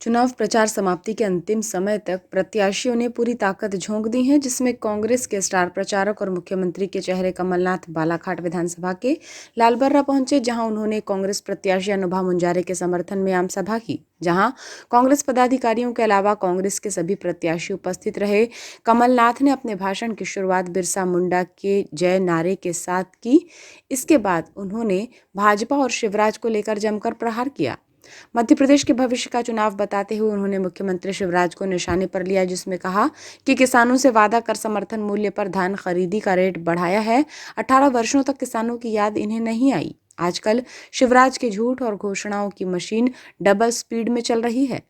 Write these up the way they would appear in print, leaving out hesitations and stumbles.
चुनाव प्रचार समाप्ति के अंतिम समय तक प्रत्याशियों ने पूरी ताकत झोंक दी है, जिसमें कांग्रेस के स्टार प्रचारक और मुख्यमंत्री के चेहरे कमलनाथ बालाघाट विधानसभा के लालबर्रा पहुंचे, जहां उन्होंने कांग्रेस प्रत्याशी अनुभा मुंजारे के समर्थन में आम सभा की। जहां कांग्रेस पदाधिकारियों के अलावा कांग्रेस के सभी प्रत्याशी उपस्थित रहे। कमलनाथ ने अपने भाषण की शुरुआत बिरसा मुंडा के जय नारे के साथ की। इसके बाद उन्होंने भाजपा और शिवराज को लेकर जमकर प्रहार किया। मध्य प्रदेश के भविष्य का चुनाव बताते हुए उन्होंने मुख्यमंत्री शिवराज को निशाने पर लिया, जिसमें कहा कि किसानों से वादा कर समर्थन मूल्य पर धान खरीदी का रेट बढ़ाया है। 18 वर्षों तक किसानों की याद इन्हें नहीं आई। आजकल शिवराज के झूठ और घोषणाओं की मशीन डबल स्पीड में चल रही है।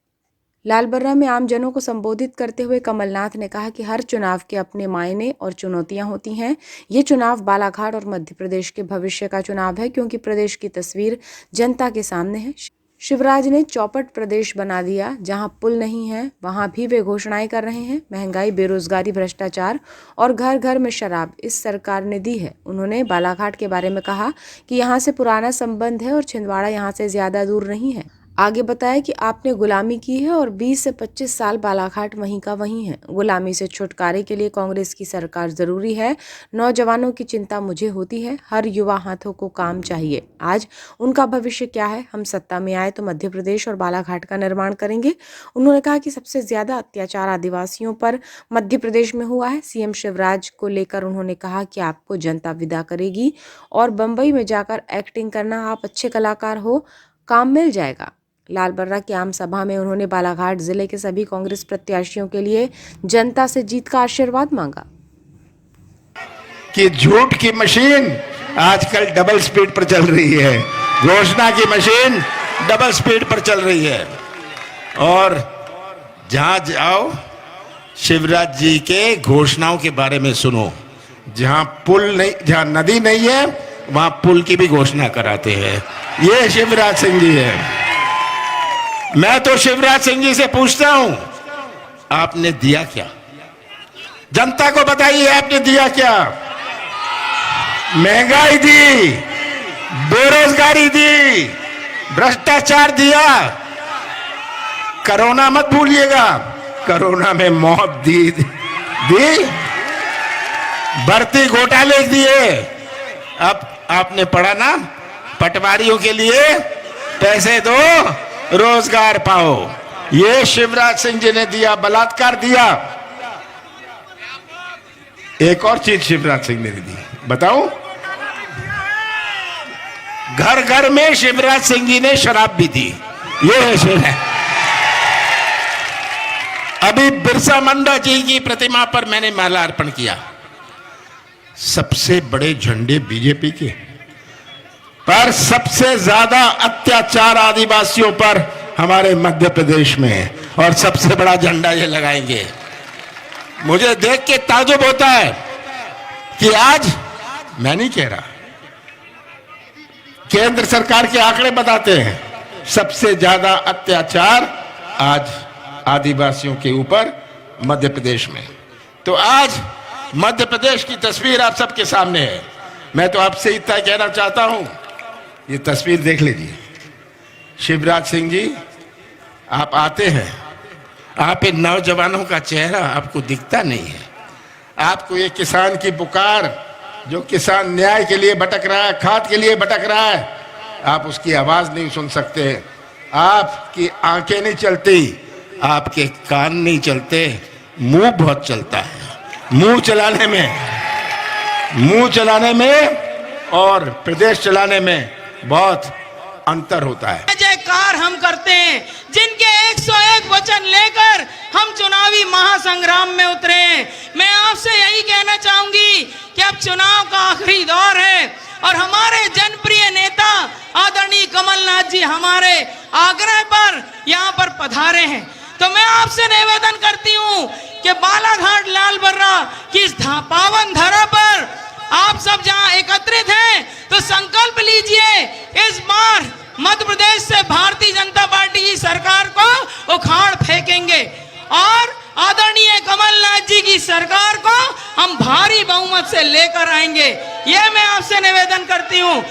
लालबर्रा में आमजनों को संबोधित करते हुए कमलनाथ ने कहा कि हर चुनाव के अपने मायने और चुनौतियां होती हैं। ये चुनाव बालाघाट और मध्य प्रदेश के भविष्य का चुनाव है, क्योंकि प्रदेश की तस्वीर जनता के सामने है। शिवराज ने चौपट प्रदेश बना दिया। जहां पुल नहीं है वहां भी वे घोषणाएं कर रहे हैं। महंगाई, बेरोजगारी, भ्रष्टाचार और घर घर में शराब इस सरकार ने दी है। उन्होंने बालाघाट के बारे में कहा कि यहां से पुराना संबंध है और छिंदवाड़ा यहां से ज्यादा दूर नहीं है। आगे बताया कि आपने गुलामी की है और 20 से 25 साल बालाघाट वहीं का वहीं है। गुलामी से छुटकारे के लिए कांग्रेस की सरकार जरूरी है। नौजवानों की चिंता मुझे होती है। हर युवा हाथों को काम चाहिए। आज उनका भविष्य क्या है? हम सत्ता में आए तो मध्य प्रदेश और बालाघाट का निर्माण करेंगे। उन्होंने कहा कि सबसे ज्यादा अत्याचार आदिवासियों पर मध्य प्रदेश में हुआ है। सीएम शिवराज को लेकर उन्होंने कहा कि आपको जनता विदा करेगी और बंबई में जाकर एक्टिंग करना। आप अच्छे कलाकार हो, काम मिल जाएगा। लालबर्रा की आम सभा में उन्होंने बालाघाट जिले के सभी कांग्रेस प्रत्याशियों के लिए जनता से जीत का आशीर्वाद मांगा। कि झूठ की मशीन आजकल डबल स्पीड पर चल रही है, घोषणा की मशीन डबल स्पीड पर चल रही है। और जहां जाओ शिवराज जी के घोषणाओं के बारे में सुनो। जहां पुल नहीं, जहां नदी नहीं है वहां पुल की भी घोषणा कराते हैं। ये शिवराज सिंह जी है। मैं तो शिवराज सिंह जी से पूछता हूं, आपने दिया क्या? जनता को बताइए, आपने दिया क्या? महंगाई दी, बेरोजगारी दी, भ्रष्टाचार दिया। कोरोना मत भूलिएगा, कोरोना में मौत दी, भर्ती घोटाले दिए। अब आपने पढ़ा ना, पटवारियों के लिए पैसे दो, रोजगार पाओ। ये शिवराज सिंह जी ने दिया, बलात्कार दिया। एक और चीज शिवराज सिंह ने दी, बताऊं? घर घर में शिवराज सिंह जी ने शराब भी दी। ये है शिवराज। अभी बिरसा मुंडा जी की प्रतिमा पर मैंने माला अर्पण किया। सबसे बड़े झंडे बीजेपी के, पर सबसे ज्यादा अत्याचार आदिवासियों पर हमारे मध्य प्रदेश में है। और सबसे बड़ा झंडा ये लगाएंगे। मुझे देख के ताजुब होता है कि आज, मैं नहीं कह रहा, केंद्र सरकार के आंकड़े बताते हैं सबसे ज्यादा अत्याचार आज आदिवासियों के ऊपर मध्य प्रदेश में। तो आज मध्य प्रदेश की तस्वीर आप सबके सामने है। मैं तो आपसे इतना कहना चाहता हूं, ये तस्वीर देख लीजिए। शिवराज सिंह जी, आप आते हैं, आप इन नौजवानों का चेहरा आपको दिखता नहीं है। आपको ये किसान की पुकार, जो किसान न्याय के लिए भटक रहा है, खाद के लिए भटक रहा है, आप उसकी आवाज नहीं सुन सकते। आपकी आंखें नहीं चलती, आपके कान नहीं चलते, मुंह बहुत चलता है। मुंह चलाने में और प्रदेश चलाने में बहुत अंतर होता है। जयकार हम करते हैं, जिनके 101 वचन लेकर हम चुनावी महासंग्राम में उतरे हैं। मैं आपसे यही कहना चाहूंगी कि अब चुनाव का आखिरी दौर है और हमारे जनप्रिय नेता आदरणीय कमलनाथ जी हमारे आग्रह पर यहाँ पर पधारे हैं। तो मैं आपसे निवेदन करती हूँ कि बालाघाट लालबर्रा की इस पावन धरा पर आप सब जहां एकत्रित हैं, तो संकल्प लीजिए, इस बार मध्य प्रदेश से भारतीय जनता पार्टी की सरकार को उखाड़ फेंकेंगे और आदरणीय कमलनाथ जी की सरकार को हम भारी बहुमत से लेकर आएंगे। यह मैं आपसे निवेदन करती हूं।